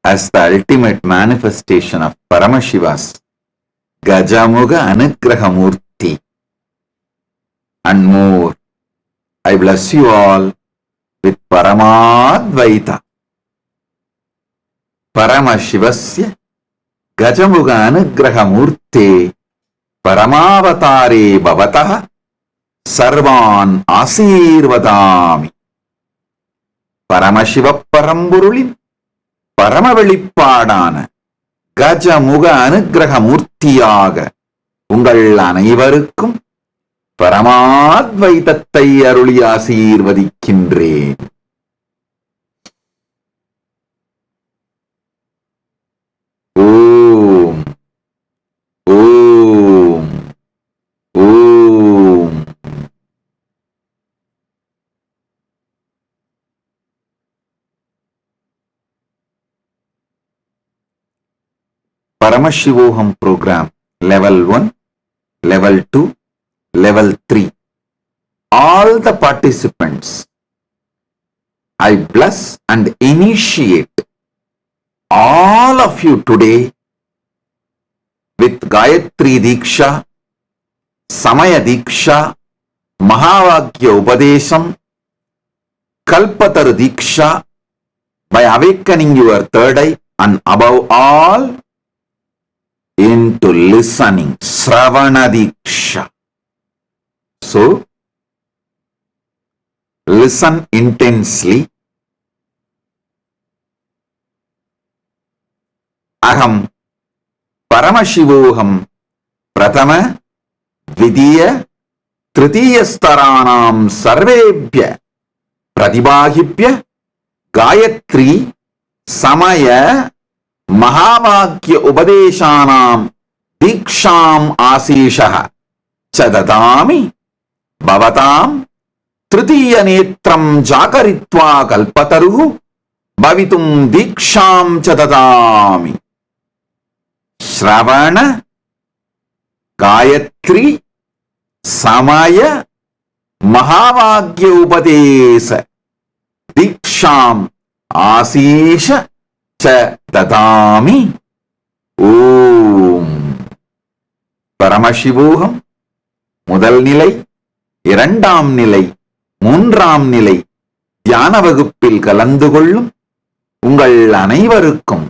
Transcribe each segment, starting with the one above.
as the ultimate manifestation of Paramashiva's Gajamuga Anugrahamurti. And more, I bless you all with Paramadvaita. Paramashivasya Gajamuga Anugrahamurte Paramavatare Bhavataha Sarvan Asirvadami. Paramashiva Paramburulin Paramavelipadana Gajamuga Anugrahamurtiyaga Ungal Anaivarukkum Paramadvaitattai aruli ஆசீர்வதிக்கின்றேன். Om Om Om. Paramshivoham program level 1, level 2, level 3. All the participants, I bless and initiate all of you today with Gayatri Diksha, Samaya Diksha, Mahavakya Upadesham, Kalpataru Diksha, by awakening your third eye, and above all into listening, Sravana Diksha. So, listen intensely. Aham Paramshivoham Prathama Dvidiya Tritiya Staranam Sarvebhya Pratibahibhya Gayatri Samaya Mahavakya Upadeshanam Diksham Asishaha Chadadami Bhavatam Tritiya Netram Jakaritva Kalpataru Bhavitum Diksham Chadadami. Shravana Gayatri Samaya Mahavakya Upadesa Diksham Asisha Chadadami. Om Paramshivoham முதல் நிலை, இரண்டாம் நிலை, மூன்றாம் நிலை தியான வகுப்பில் கலந்து கொள்ளும் உங்கள் அனைவருக்கும்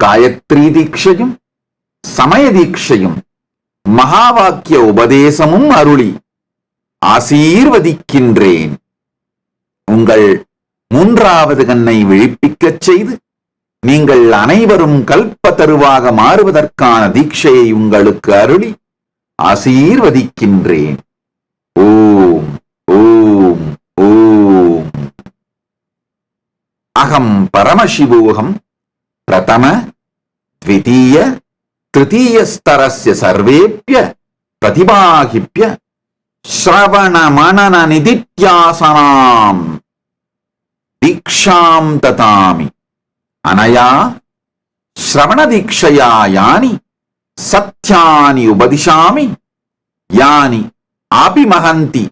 காயத்ரி தீட்சையும் சமய தீட்சையும் மகாவாக்கிய உபதேசமும் அருளி ஆசீர்வதிக்கின்றேன். உங்கள் மூன்றாவது கண்ணை விழிப்பிக்கச் செய்து நீங்கள் அனைவரும் கல்பத்தருவாக மாறுவதற்கான தீட்சையை உங்களுக்கு அருளி ஆசீர்வதிக்கின்றேன். ஓம் ஓம் ஓம். அகம் பரமசிவோகம் பிரதம த்விதீய திருதீய ஸ்தரஸ்ய சர்வேப்ய பிரதிபாகிப்ய ஸ்ரவண மனன நிதித்யாசனாம் தீக்ஷாம் ததாமி. அனயா ஸ்ரவண தீக்ஷயா யானி சத்யானி உபதிஷாமி யானி ஆபி மகந்தி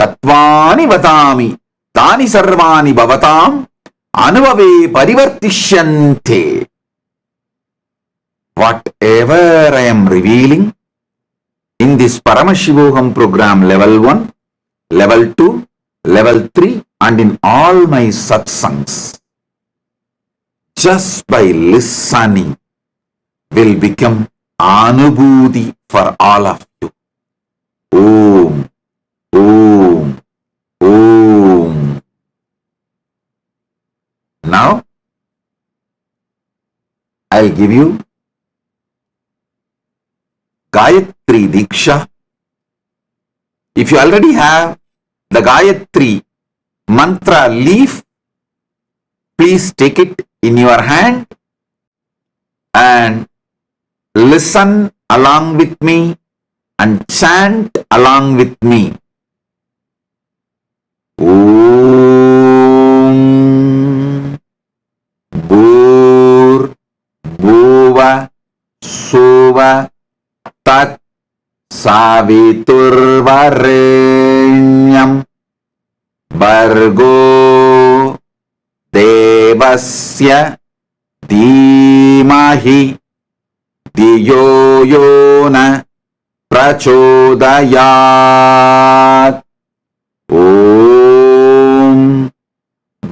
தத்வானி வதாமி தானி சர்வாணி பவதாம் அனுபவே பரிவர்த்திஷ்யந்தே. Whatever I am revealing in this Paramshivoham program level 1, level 2, level 3 and in all my satsangs, just by listening will become Anubhuti for all of you. Om, Om, Om. Now, I'll give you Gayatri Diksha. If you already have the Gayatri mantra leaf, please take it in your hand and listen along with me and chant along with me. Om Bhur Bhuva Suva Tat Saviturvarenyam Bhargo Devasya धीमहि धियो यो न प्रचोदयात्। ॐ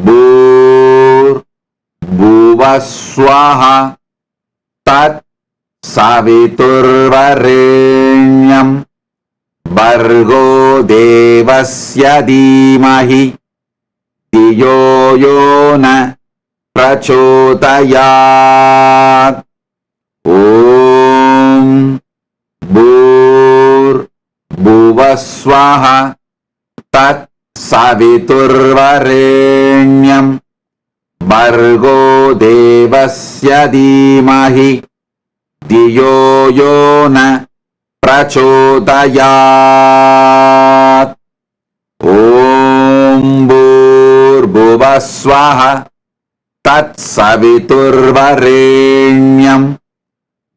भूर्भुवः स्वः तत् सवितुर्वरेण्यं भर्गो देवस्य धीमहि धियो यो न प्रचोदयात्। ॐ भूर्भुवः स्वः तत् सवितुर्वरेण्यं भर्गो देवस्य धीमहि धियो यो न प्रचोदयात्। ॐ भूर्भुवः स्वः तत्सवितुर्वरेण्यं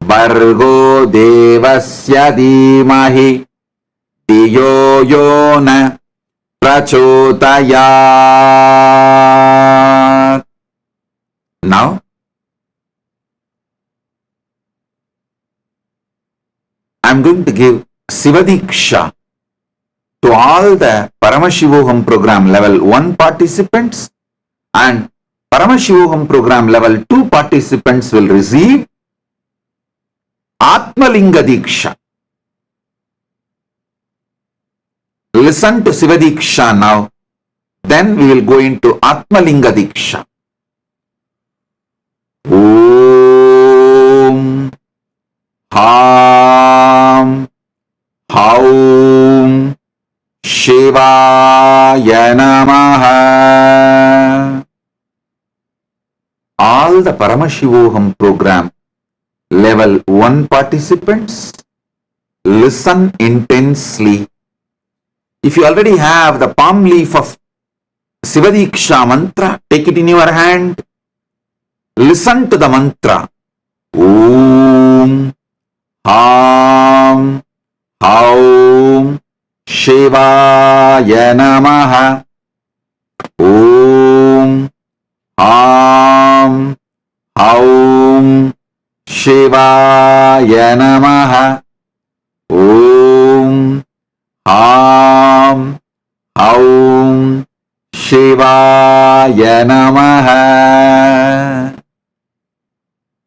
भर्गो देवस्य धीमहि धियो यो न प्रचोदयात्. Now, I'm going to give Sivadiksha to all the Paramshivoham program level 1 participants, and Paramshivoham program level 2 participants will receive Atmalinga Diksha. Listen to Sivadiksha now, then we will go into Atmalinga Diksha. Om Ham Haum Shivaya Namaha. All the Paramshivoham program level 1 participants, listen intensely. If you already have the palm leaf of Sivadiksha mantra, take it in your hand. Listen to the mantra. Om Ham Haum Shivaya Namaha. Om Ham Haum Shivaya Namaha. Om Ham Haum Shivaya Namaha.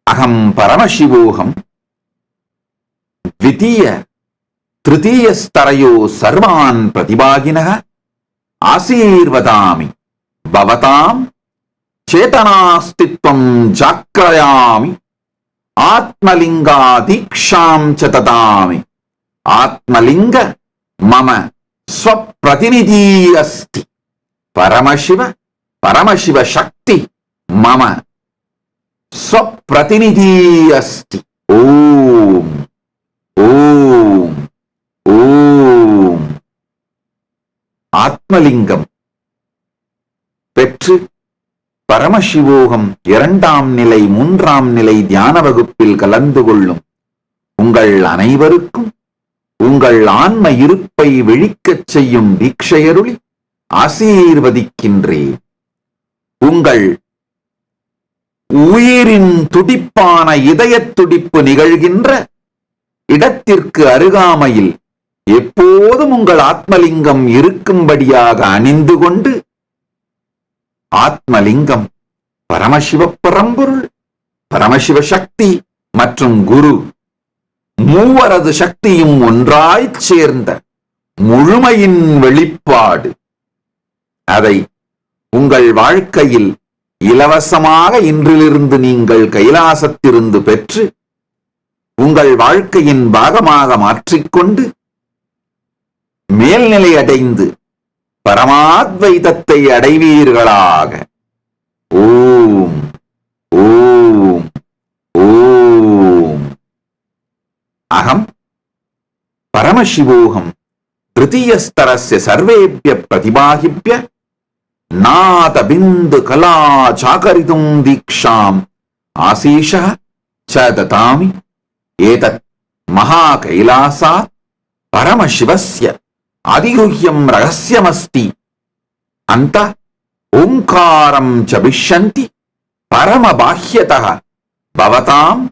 Aham Paramshivoham Dvitiya Tritiya Starayo Sarvan Pratibhaginaha Asirvadami Bhavatam Chetanastitvam Jakrayami Atmalinga Diksham Chatadami. Atmalinga Mama Swapratinidhi Asti. Paramashiva Shakti Mama Swapratinidhi Asti. Om Om Om. Atmalingam பெற்று பரமசிவோகம் 2ஆம் நிலை 3ஆம் நிலை தியான வகுப்பில் கலந்து கொள்ளும் உங்கள் அனைவருக்கும் உங்கள் ஆன்ம இருப்பை விழிக்கச் செய்யும் தீட்சையருளி ஆசீர்வதிக்கின்றேன். உங்கள் உயிரின் துடிப்பான இதயத் துடிப்பு நிகழ்கின்ற இடத்திற்கு அருகாமையில் எப்போதும் உங்கள் ஆத்மலிங்கம் இருக்கும்படியாக அணிந்து கொண்டு, ஆத்மலிங்கம் பரமசிவ பரம்பொருள், பரமசிவ சக்தி மற்றும் குரு மூவரது சக்தியும் ஒன்றாய்ச் சேர்ந்த முழுமையின் வெளிப்பாடு. அதை உங்கள் வாழ்க்கையில் இலவசமாக இன்றிலிருந்து நீங்கள் கைலாசத்திலிருந்து பெற்று உங்கள் வாழ்க்கையின் பாகமாக மாற்றிக்கொண்டு மேல்நிலை அடைந்து பரமாத்வைதத்தை அடைவீர்களாக. ஓம் ஓம் ஓம். அகம் பரமசிவோகம் திருத்தீயஸ்தரஸ்ய சர்வேப்ய பிரதிபாகிப்ய நாத பிந்து கலா சாகரிதும் தீக்ஷாம் ஆசீஷः ச ததாமி. ஏதத் மகா கைலாசாத் பரமசிவஸ்ய அதிகுஹ்யம் ரகஸ்யமஸ்தி. அந்த ஓங்காரம் ச விஷ்யந்தி பரம பாஹ்யதः Bhavatam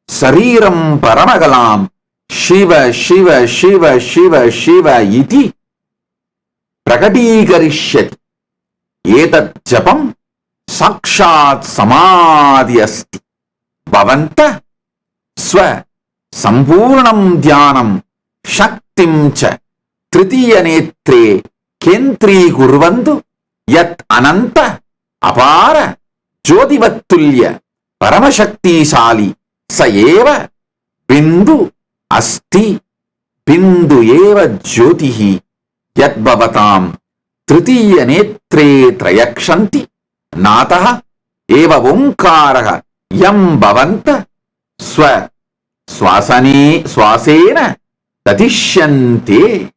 Sariram Paramagalam Shiva Shiva Shiva Shiva Shiva Iti Prakatikarishyati. Etat Japam Sakshat Samadhi Asti. Bhavanta Swa Sampurnam Dhyanam Shaktim Cha Tritiya Netre Kentri Kurvantu Yat Ananta Apara Jyotivattulya Paramashakti Sali Sayeva Bindu Asti Bindu Eva Jyotihi Yat Bhavatam Tritiya Netre Trayakshanti Nataha Eva Omkaraha Yam Bhavanta Swa Swasena Tatishyante.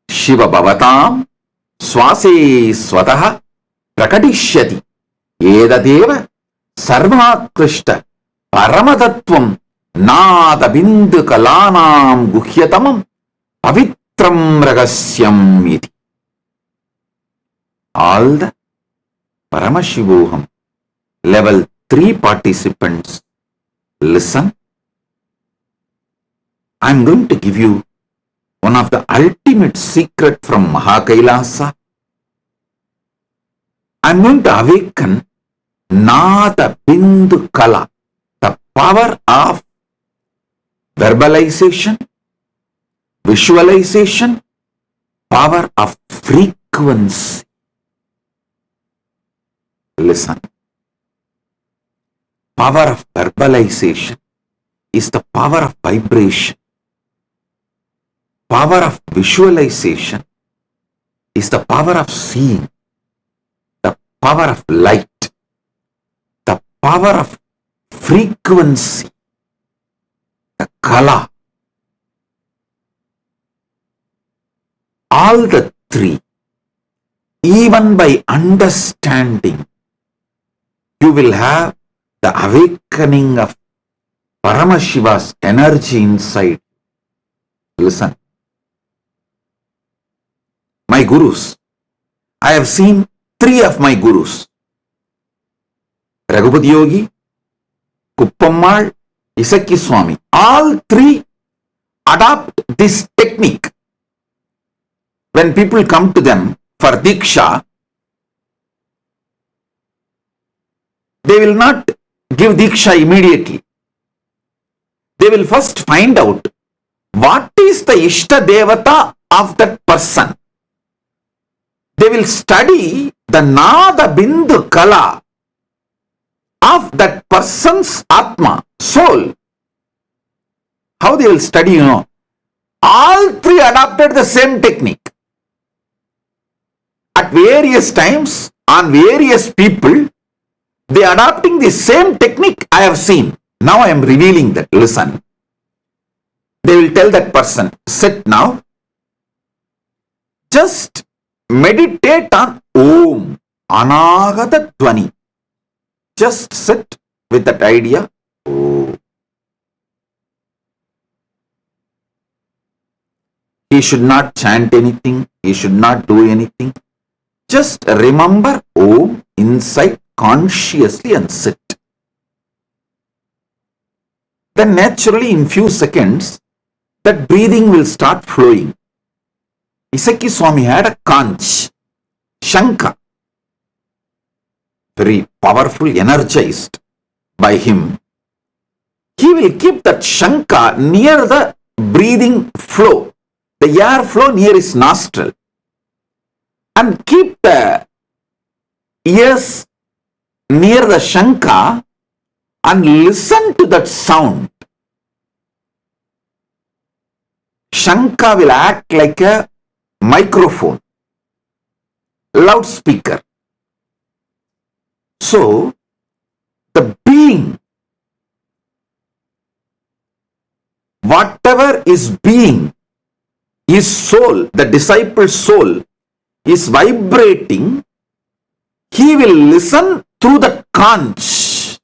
Shiva Bhavatam Swase Swataha Prakadishyati. Edadeva Sarvakrishta Paramatatvam Nada Bindu Kalanam Guhyatamam Pavitram Ragasyam Iti. All the Paramshivoham level 3 participants, listen. I am going to give you one of the ultimate secret from KAILASA. I am going to awaken Nada Bindu Kala, the power of verbalization, visualization, power of frequency. Listen. Power of verbalization is the power of vibration. Power of visualization is the power of seeing, the power of light, the power of frequency, the kala. All the three, even by understanding, you will have the awakening of Paramashiva's energy inside. Listen. My gurus. I have seen 3 of my gurus. Raghupati Yogi, Kuppammal, Isakki Swami. All 3 adopt this technique. When people come to them for Diksha, they will not give Diksha immediately. They will first find out what is the Ishta Devata of that person. They will study the Nada Bindu Kala of that person's Atma, soul. How they will study, all 3 adopted the same technique. At various times, on various people, they adopting the same technique I have seen. Now I am revealing that. Listen. They will tell that person, sit now. Just meditate on Om, Anagata Dwani. Just sit with that idea. Om. He should not chant anything. He should not do anything. Just remember Om inside consciously and sit. Then naturally in few seconds, that breathing will start flowing. Isakki Swami had a conch, Shankha, very powerful, energized by him. He will keep that Shankha near the breathing flow, the air flow near his nostril, and keep the ears near the Shankha and listen to that sound. Shankha will act like a microphone, loudspeaker. So, the being, whatever is being, his soul, the disciple's soul, is vibrating. He will listen through the conch.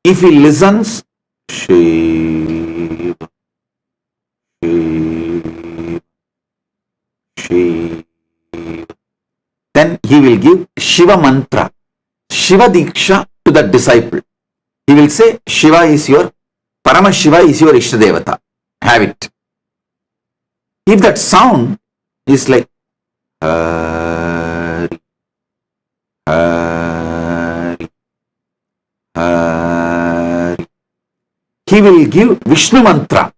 If he listens, Shiva, Shiva, Shiva, then he will give Shiva mantra, Shiva Diksha to the disciple. he will say Shiva is your, Paramshiva is your Ishtadevata. Have it. If that sound is like Hari, Hari, Hari, he will give Vishnu mantra.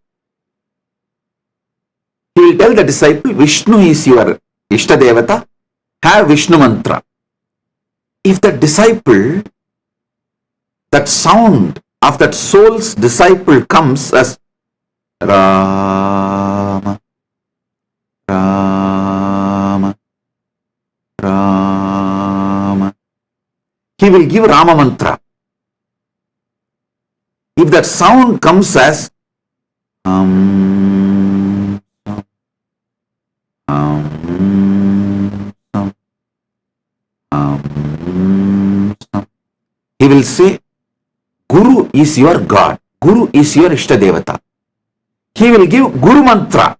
He will tell the disciple, Vishnu is your Ishtadevata, have Vishnu mantra. If the disciple, that sound of that soul's disciple comes as Rama, Rama, Rama, he will give Rama mantra. If that sound comes as he will say, Guru is your God. Guru is your Ishtadevata. He will give Guru mantra.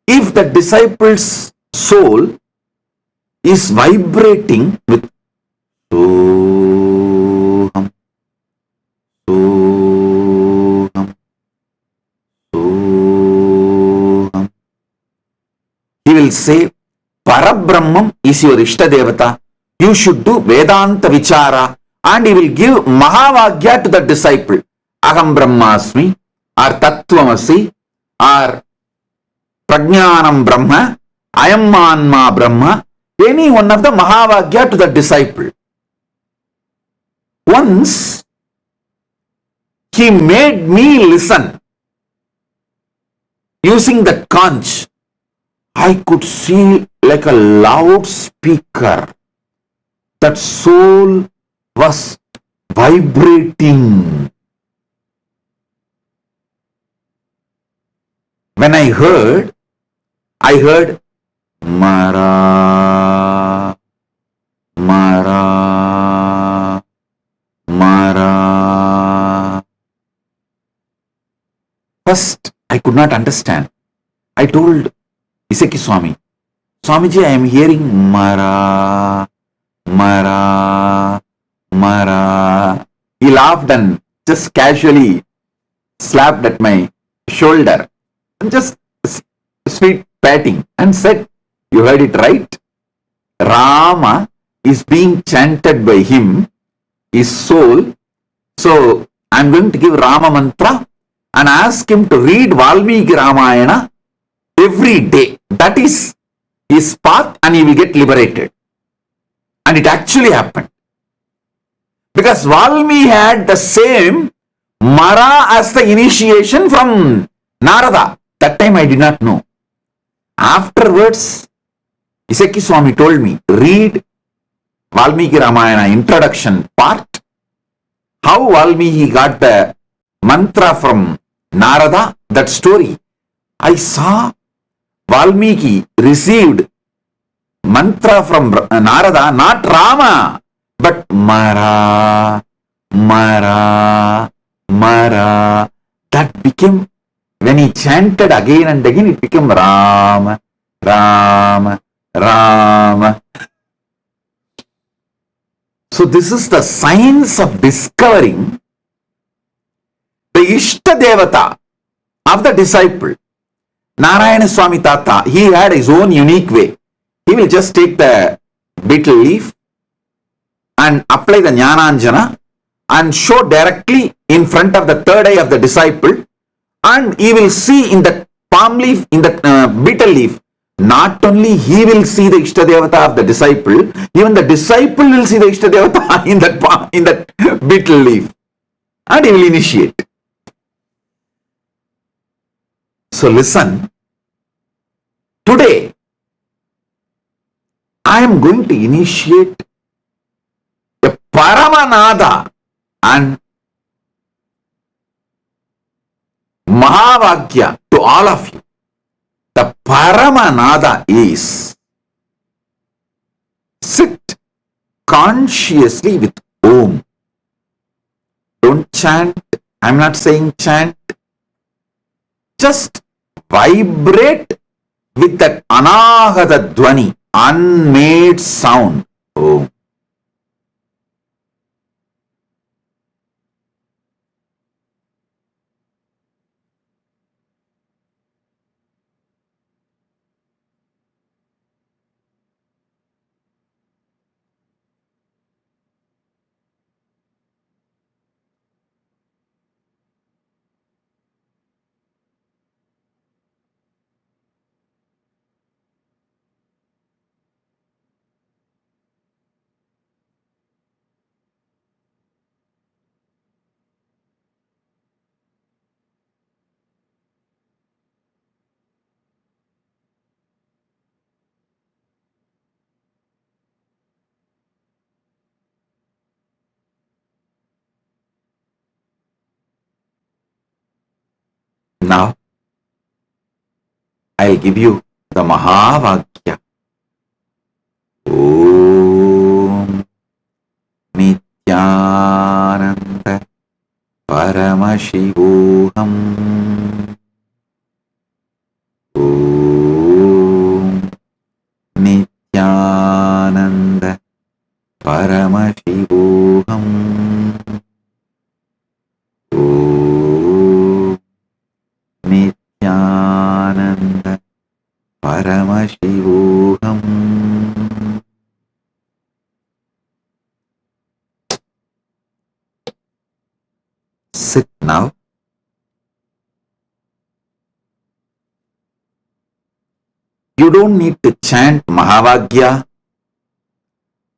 If the disciple's soul is vibrating with Soham, Soham, Soham, he will say, Parabrahmam is your Ishtadevata. You should do Vedanta Vichara, and he will give Mahavagya to the disciple. Aham Brahmasmi, or Tattvamasi, or Prajnanam Brahma, Ayam Manma Brahma, any one of the Mahavagya to the disciple. Once he made me listen using that conch. I could see like a loudspeaker. That soul was vibrating. When I heard Mara, Mara, Mara. First, I could not understand. I told Iseki Swami, Swamiji, I am hearing Mara, Mara, Mara. He laughed and just casually slapped at my shoulder and just sweet patting and said, you heard it right. Rama is being chanted by him, his soul. So I am going to give Rama mantra and ask him to read Valmiki Ramayana every day. That is his path, and he will get liberated. And it actually happened. Because Valmiki had the same Mara as the initiation from Narada. That time I did not know. Afterwards, Iseki Swami told me, read Valmiki Ramayana introduction part, how Valmiki got the mantra from Narada, that story. I saw Valmiki received mantra from Narada, not Rama, but Mara, Mara, Mara. That became, when he chanted again and again, it became Rama, Rama, Rama. So this is the science of discovering the Ishtadevata of the disciple. Narayana Swami Tata, he had his own unique way. He will just take the betel leaf and apply the Jnananjana and show directly in front of the third eye of the disciple, and he will see in the palm leaf, in the betel leaf, not only he will see the Ishtadevata of the disciple, even the disciple will see the Ishtadevata in that betel leaf, and he will initiate. So listen, today I am going to initiate a Paramanada and Mahavagya to all of you. The Paramanada is sit consciously with Om. Don't chant. I am not saying chant. Just vibrate with that Anahata Dwani, unmade sound. Om. I'll give you the Mahavakya. Om Nithyananda Paramshivoham. Om Nithyananda Paramshivoham. Om Nithyananda Paramshivoham. Sit now. You don't need to chant Mahavagya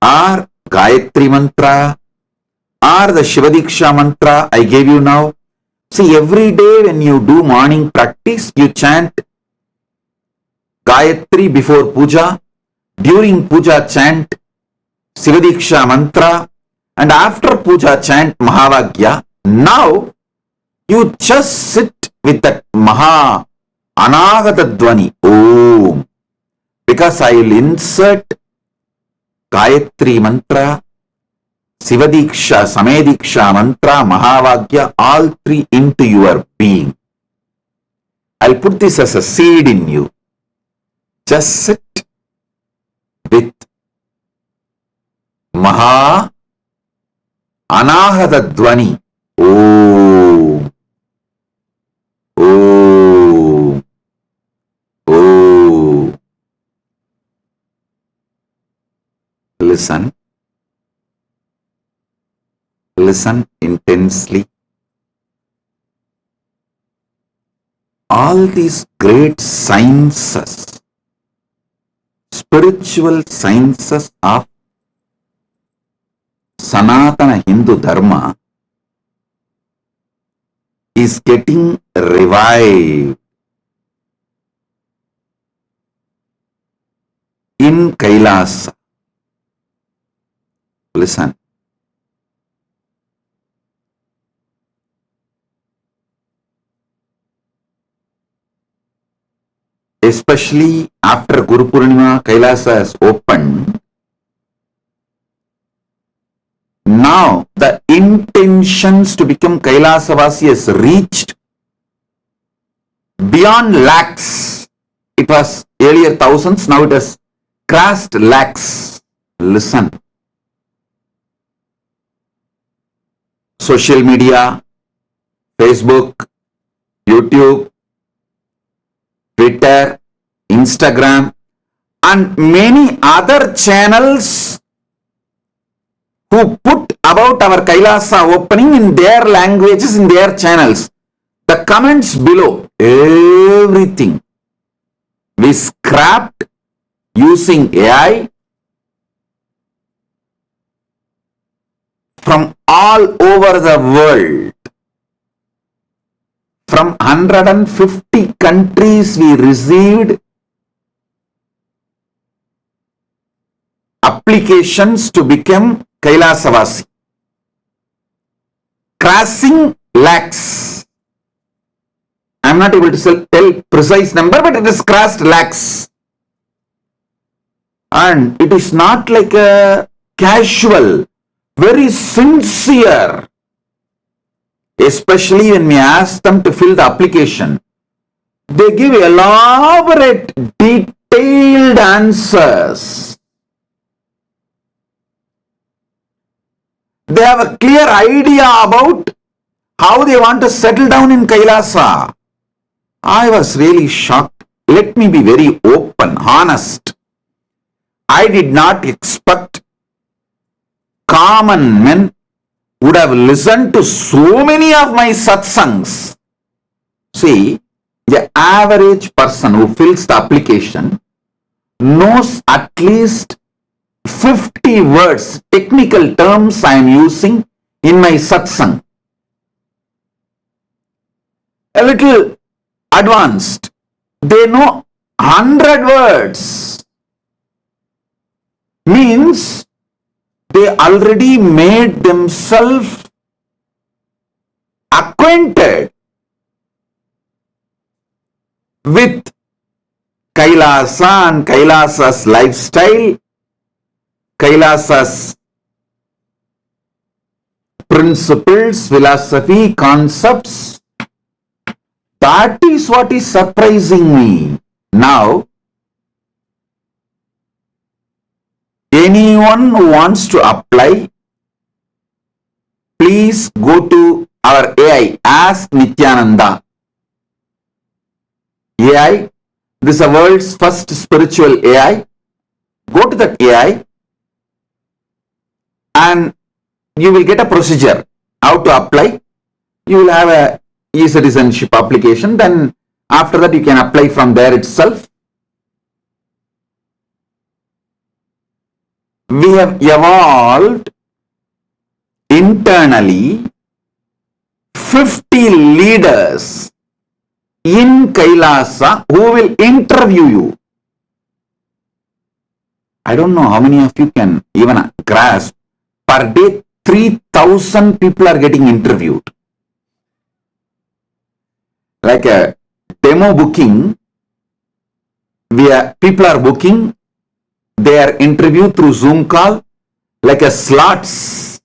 or Gayatri mantra or the Shivadiksha mantra I gave you now. See, every day when you do morning practice, you chant Gayatri before puja, during puja chant Shivadiksha mantra, and after puja chant Mahavagya. Now, you just sit with that Maha Anagata Dvani, Om, because I will insert Gayatri mantra, Shivadiksha, Samediksha mantra, Mahavagya, all three into your being. I'll put this as a seed in you. Just sit with Maha Anahata Dvani. Om. Om. Om. Listen. Listen intensely. All these great sciences, spiritual sciences of Sanatana Hindu Dharma is getting revived in Kailasa. Listen. Especially after Guru Purnima, Kailasa has opened. Now the intentions to become Kailasavasi has reached beyond lakhs. It was earlier thousands, now it has crossed lakhs. Listen. Social media, Facebook, YouTube, Twitter, Instagram, and many other channels who put about our Kailasa opening in their languages, in their channels. The comments below, everything we scrapped using AI from all over the world. From 150 countries we received applications to become Kailasavasi, crossing lakhs. I am not able to tell precise number, but it is crossed lakhs. And it is not like a casual, very sincere. Especially when we ask them to fill the application, they give elaborate, detailed answers. They have a clear idea about how they want to settle down in Kailasa. I was really shocked. Let me be very open, honest. I did not expect common men would have listened to so many of my satsangs. See, the average person who fills the application knows at least 50 words, technical terms I am using in my satsang. A little advanced. They know 100 words. Means they already made themselves acquainted with Kailasa and Kailasa's lifestyle, Kailasa's principles, philosophy, concepts. That is what is surprising me. Now, anyone who wants to apply, please go to our AI, Ask Nithyananda. AI, this is the world's first spiritual AI. Go to that AI and you will get a procedure how to apply. You will have a e-citizenship application. Then after that you can apply from there itself. We have evolved internally 50 leaders in Kailasa who will interview you. I don't know how many of you can even grasp. Per day, 3,000 people are getting interviewed. Like a demo booking, people are booking, they are interviewed through Zoom call, like a slots.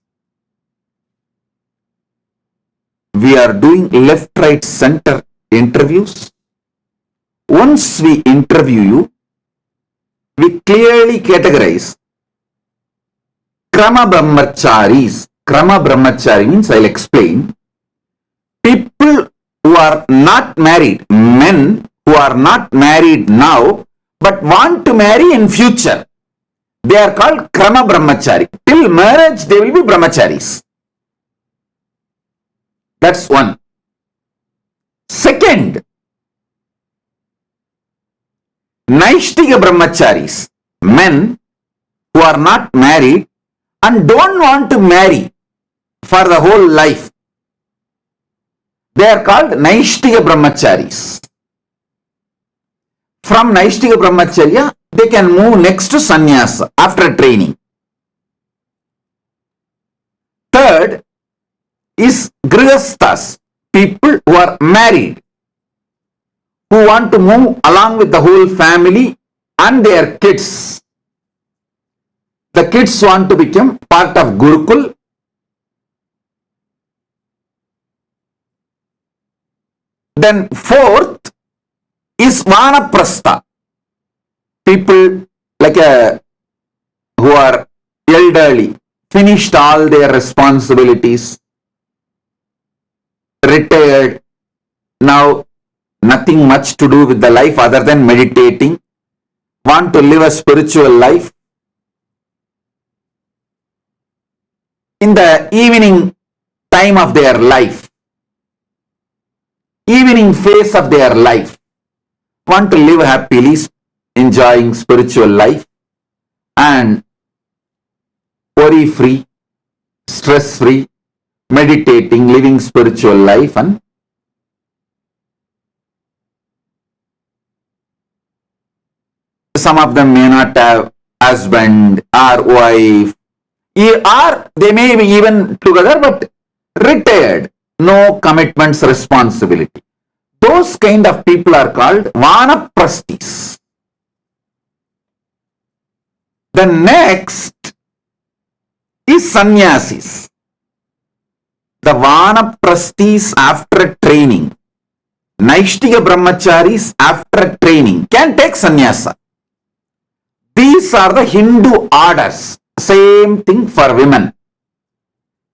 We are doing left, right, center interviews. Once we interview you, we clearly categorize Krama Brahmacharis. Krama Brahmachari means, I'll explain. People who are not married, men who are not married now, but want to marry in future. They are called Krama Brahmachari. Till marriage, they will be Brahmacharis. That's one. Second, Naishtiga Brahmacharis. Men who are not married and don't want to marry for the whole life. They are called Naishtiga Brahmacharis. From Naishtiga Brahmacharya, they can move next to Sannyasa after training. Third is Grihasthas, people who are married, who want to move along with the whole family and their kids. The kids want to become part of Gurukul. Then fourth is Vanaprastha, people like who are elderly, finished all their responsibilities, retired, now nothing much to do with the life other than meditating, want to live a spiritual life. In the evening time of their life, evening phase of their life, want to live happily, enjoying spiritual life and worry free, stress free, meditating, living spiritual life. And some of them may not have husband or wife, or they may be even together but retired, no commitments, responsibility. Those kind of people are called Vanaprasthis. The next is Sannyasis. The Vanaprasthis after training, Naishtiga Brahmacharis after training can take sannyasa. These are the Hindu orders. Same thing for women.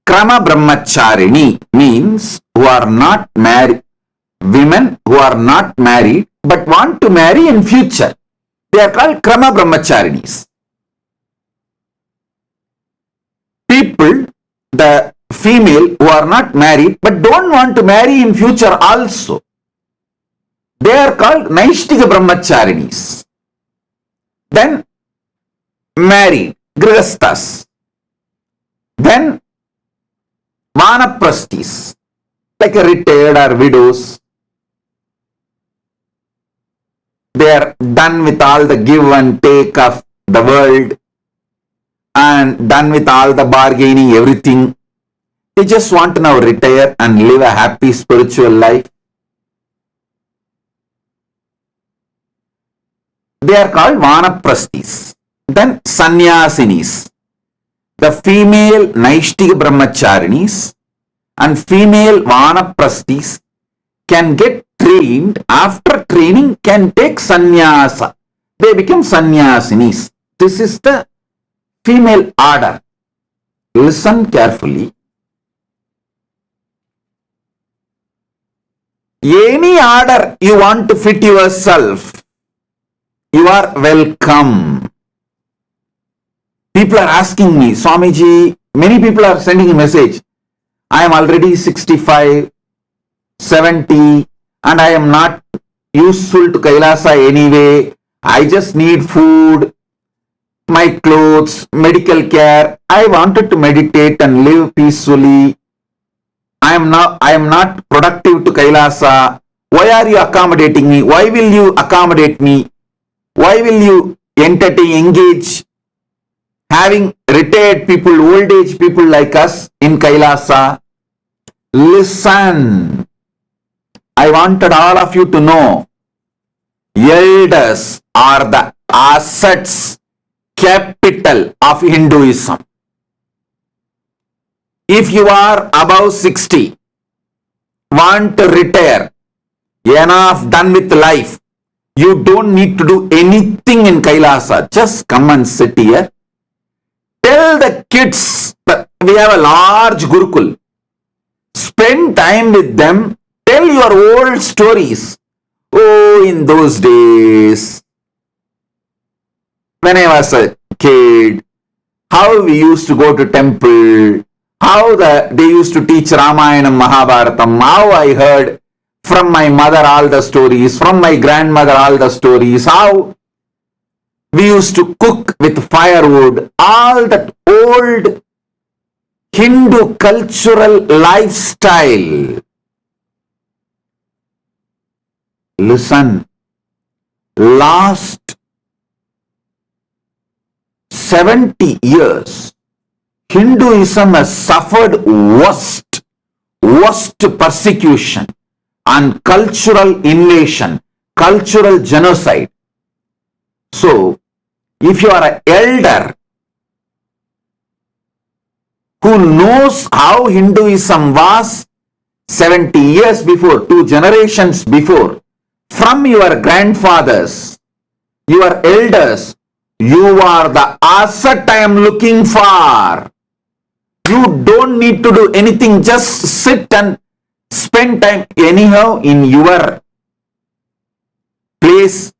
Krama Brahmacharini means who are not married, women who are not married but want to marry in future. They are called Krama Brahmacharinis. People, the female who are not married but don't want to marry in future also, they are called Naishtiga Brahmacharinis. Then married, Grihasthas. Then Vanaprasthis, like a retired or widows. They are done with all the give and take of the world and done with all the bargaining, everything. They just want to now retire and live a happy spiritual life. they are called vanaprasthis. Then sannyasinis, the female naishtika brahmacharinis and female vanaprasthis can get trained. After training can take sannyasa. They become sannyasinis. This is the female order. Listen carefully. Any order you want to fit yourself, you are welcome. People are asking me, Swamiji, many people are sending a message. I am already 65, 70 and I am not useful to Kailasa anyway. I just need food, my clothes, medical care. I wanted to meditate and live peacefully. I am not productive to Kailasa. Why are you accommodating me? Why will you accommodate me? Why will you entertain, engage having retired people, old age people like us in Kailasa? Listen. I wanted all of you to know, elders are the assets, capital of Hinduism. If you are above 60, want to retire, enough done with life, you don't need to do anything in Kailasa. Just come and sit here. Tell the kids that we have a large Gurukul. Spend time with them. Tell your old stories. Oh, in those days, when I was a kid, how we used to go to temple, how they used to teach Ramayana, Mahabharatam, how I heard from my mother all the stories, from my grandmother all the stories, how we used to cook with firewood, all that old Hindu cultural lifestyle. Listen, last 70 years, Hinduism has suffered worst persecution and cultural invasion, cultural genocide. So, if you are an elder who knows how Hinduism was 70 years before, 2 generations before, from your grandfathers, your elders, you are the asset I am looking for. You don't need to do anything, just sit and spend time anyhow in your place.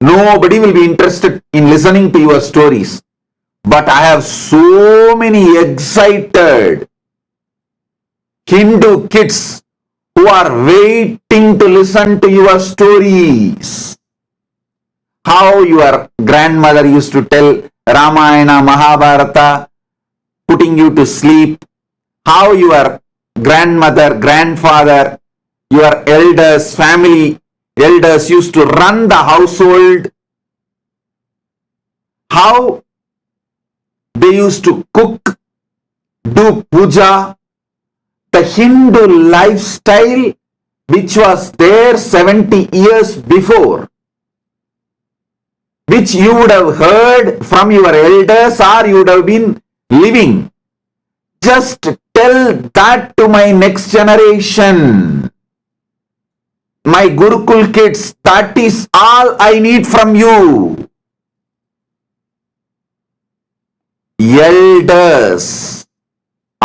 Nobody will be interested in listening to your stories. But I have so many excited Hindu kids who are waiting to listen to your stories. How your grandmother used to tell Ramayana, Mahabharata, putting you to sleep. How your grandmother, grandfather, your elders, family elders used to run the household. How they used to cook, do puja. The Hindu lifestyle which was there 70 years before, which you would have heard from your elders or you would have been living. Just tell that to my next generation. My Gurukul kids, that is all I need from you. Elders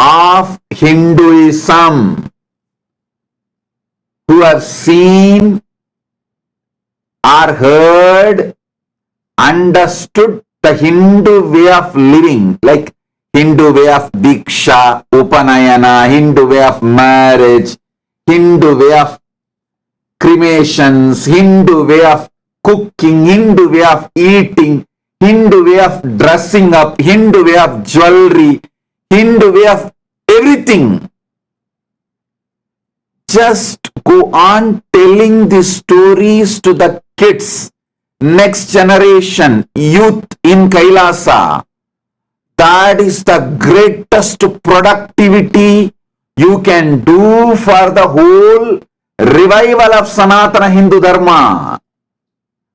of Hinduism who have seen or heard, understood the Hindu way of living, like Hindu way of Diksha, Upanayana, Hindu way of marriage, Hindu way of cremations, Hindu way of cooking, Hindu way of eating, Hindu way of dressing up, Hindu way of jewelry, Hindu way of everything. Just go on telling these stories to the kids, next generation, youth in Kailasa. That is the greatest productivity you can do for the whole revival of Sanatana Hindu Dharma.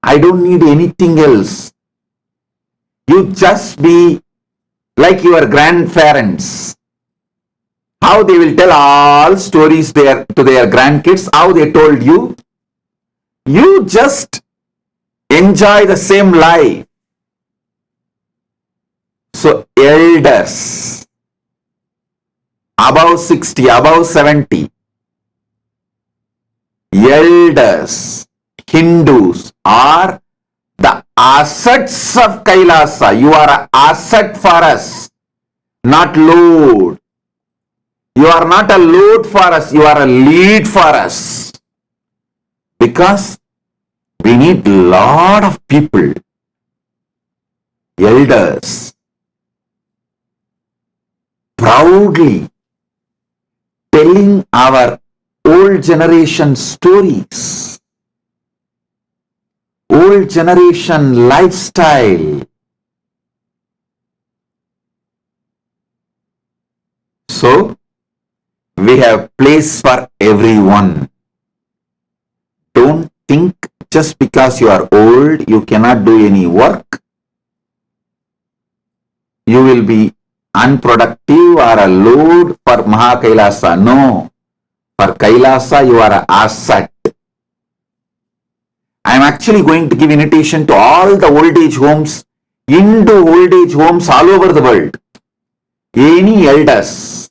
I don't need anything else. You just be like your grandparents. How they will tell all stories to their grandkids, how they told you. You just enjoy the same life. So elders, above 60, above 70, elders, Hindus are the assets of Kailasa. You are an asset for us, not load. You are not a load for us, you are a lead for us. Because we need lot of people, elders, proudly telling our old generation stories, old generation lifestyle. So, we have place for everyone. Don't think just because you are old, you cannot do any work. You will be unproductive or a load for Mahakailasa. No. For Kailasa, you are an asset. I am actually going to give invitation to all the old age homes, into old age homes all over the world. Any elders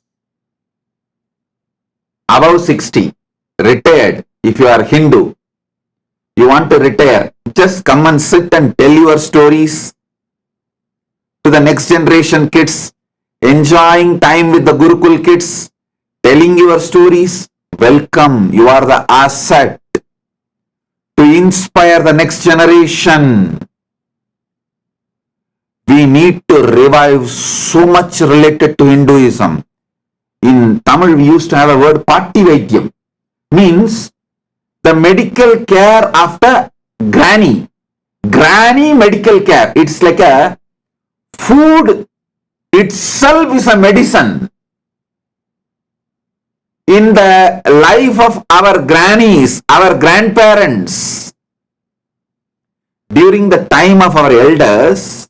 above 60, retired, if you are Hindu, you want to retire, just come and sit and tell your stories to the next generation kids, enjoying time with the Gurukul kids, telling your stories. Welcome, you are the asset to inspire the next generation. We need to revive so much related to Hinduism. In Tamil, we used to have a word Patti Vaidyam, means the medical care after granny. Granny medical care. It's like a food itself is a medicine. In the life of our grannies, our grandparents, during the time of our elders,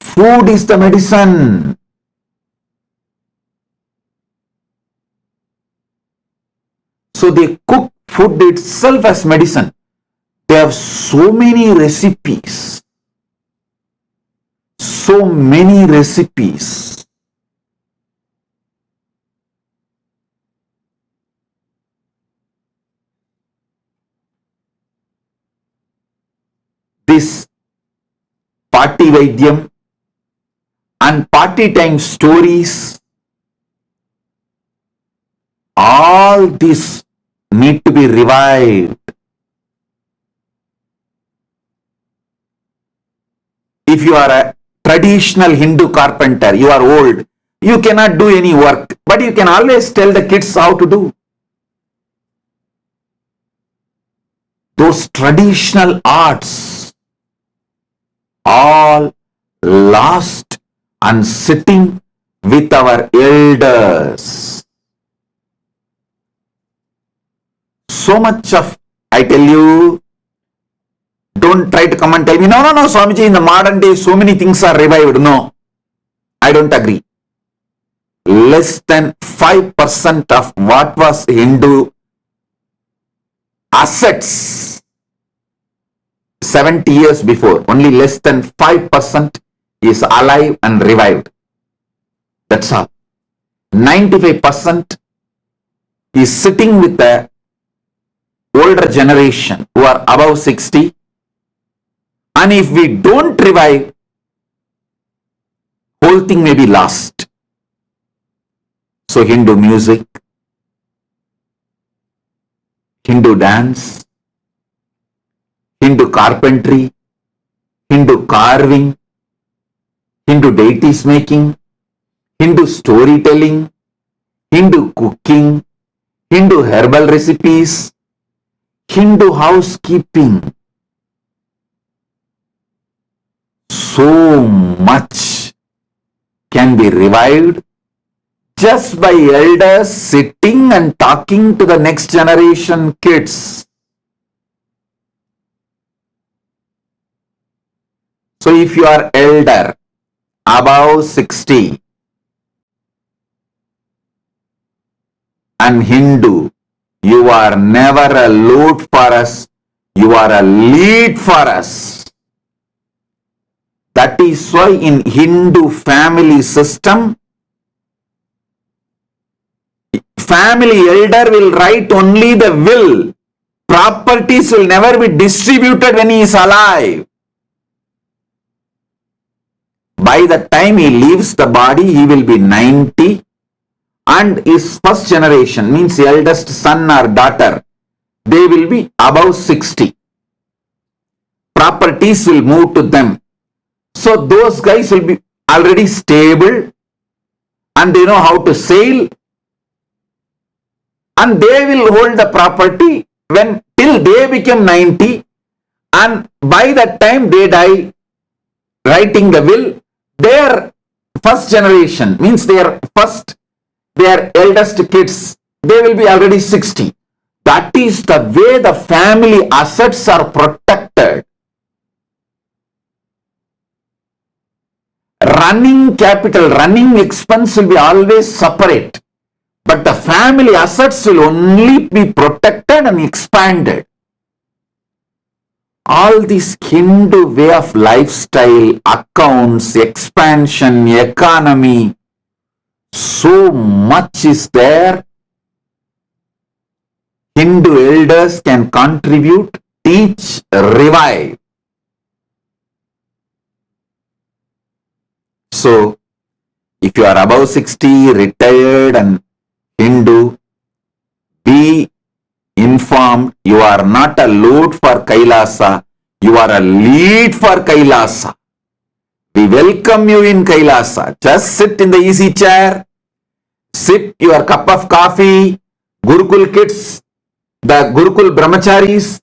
food is the medicine. So they cook food itself as medicine. They have so many recipes. So many recipes. This Party Vaidyam and party time stories, all these need to be revived. If you are a traditional Hindu carpenter, you are old, you cannot do any work, but you can always tell the kids how to do. Those traditional arts, all lost and sitting with our elders. So much of, I tell you, don't try to come and tell me, no, Swamiji, in the modern day, so many things are revived. No, I don't agree. Less than 5% of what was Hindu assets 70 years before, only less than 5% is alive and revived. That's all. 95% is sitting with the older generation who are above 60. And if we don't revive, whole thing may be lost. So Hindu music, Hindu dance, Hindu carpentry, Hindu carving, Hindu deities making, Hindu storytelling, Hindu cooking, Hindu herbal recipes, Hindu housekeeping. So much can be revived just by elders sitting and talking to the next generation kids. So if you are elder, above 60, and Hindu, you are never a load for us, you are a lead for us. That is why in Hindu family system, family elder will write only the will. Properties will never be distributed when he is alive. By the time he leaves the body, he will be 90, and his first generation, means the eldest son or daughter, they will be above 60. Properties will move to them. So those guys will be already stable and they know how to sail, and they will hold the property when till they become 90, and by that time they die writing the will. Their first generation, means their eldest kids, they will be already 60. That is the way the family assets are protected. Running capital, running expense will be always separate, but the family assets will only be protected and expanded. All this Hindu way of lifestyle, accounts, expansion, economy, so much is there. Hindu elders can contribute, teach, revive. So, if you are above 60, retired and Hindu, be informed, you are not a load for Kailasa, you are a lead for Kailasa. We welcome you in Kailasa. Just sit in the easy chair, sip your cup of coffee. Gurukul kids, the Gurukul brahmacharis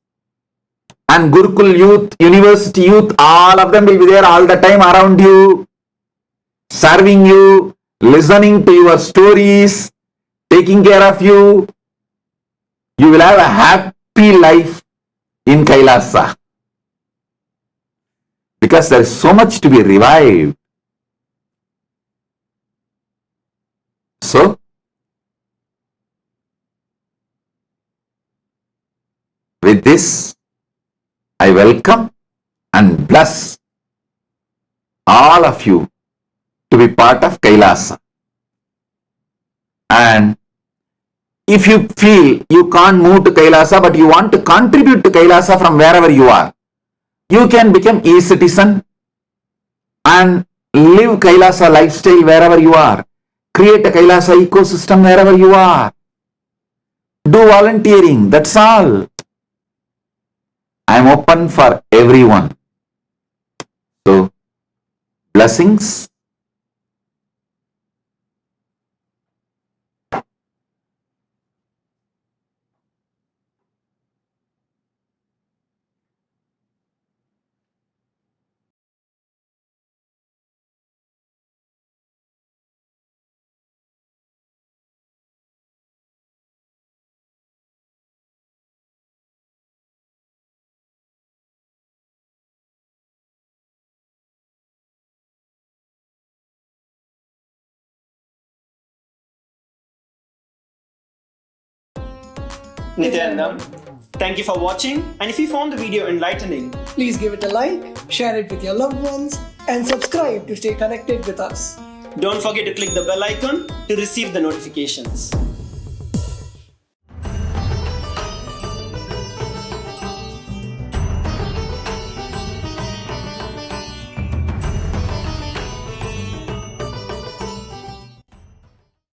and Gurukul youth, university youth, all of them will be there all the time around you, serving you, listening to your stories, taking care of you. You will have a happy life in Kailasa, because there is so much to be revived. So, with this, I welcome and bless all of you to be part of Kailasa. And if you feel you can't move to Kailasa, but you want to contribute to Kailasa from wherever you are, you can become e-citizen and live Kailasa lifestyle wherever you are. Create a Kailasa ecosystem wherever you are. Do volunteering, that's all. I am open for everyone. So, blessings. Nithyananda, thank you for watching, and if you found the video enlightening, please give it a like, share it with your loved ones, and subscribe to stay connected with us. Don't forget to click the bell icon to receive the notifications.